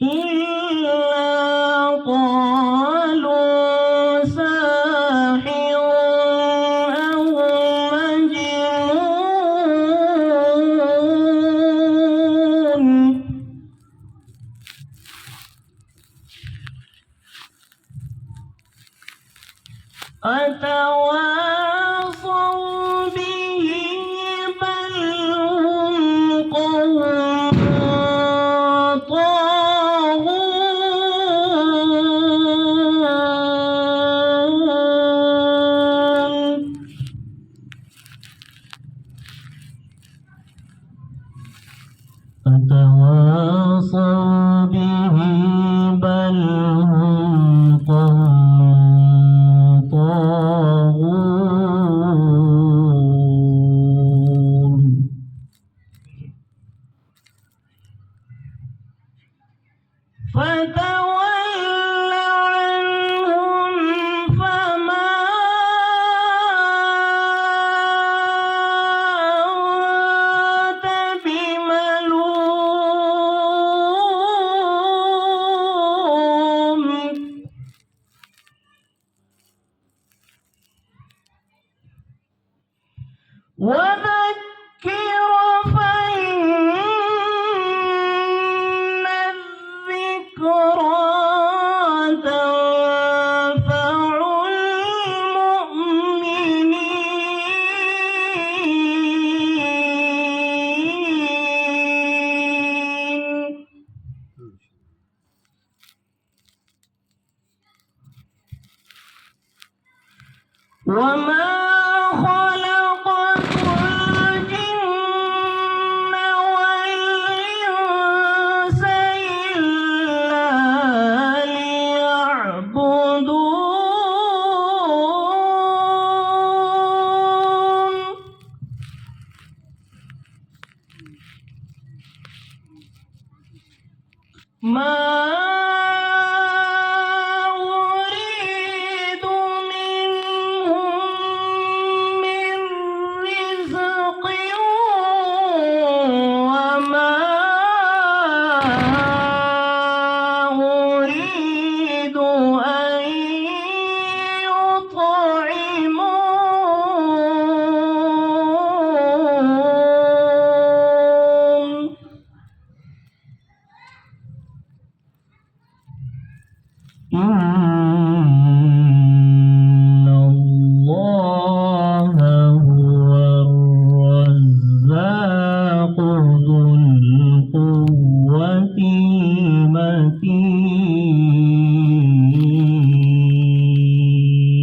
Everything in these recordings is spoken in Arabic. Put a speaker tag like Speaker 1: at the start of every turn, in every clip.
Speaker 1: إلا قالوا ساحر أو مجنون أتواصوا به بل هم قوم طاغون أتواصوا به بل هم قوم طاغون فتول عنهم فما أنت بملوم وذكر فإن الذكرى تنفع المؤمنين وما خلقت الجن والإنس إلا ليعبدون ما أريد منهم من رزق وما أريد أن يطعمون إن الله هو الرزاق ذو القوة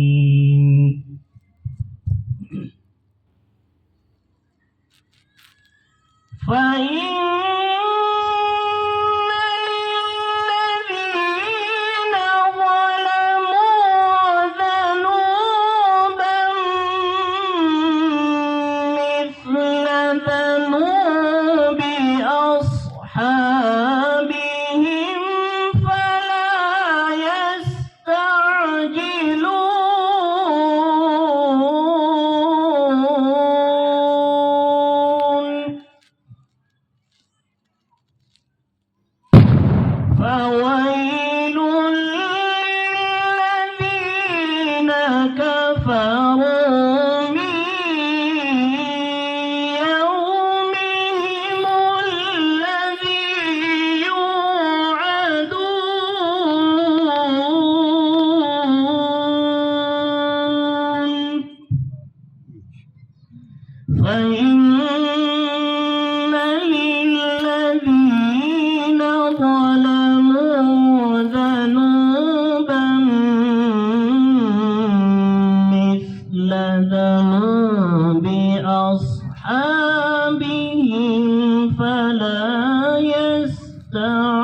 Speaker 1: المتين فإن للذين ظلموا ذنوبا مثل ذنوب أصحابهم فلا يستعجلون فويل للذين كفروا من يومهم الذي يوعدون فإن للذين ظلموا ذنوبا مثل ذنوب أصحابهم فلا يستعجلون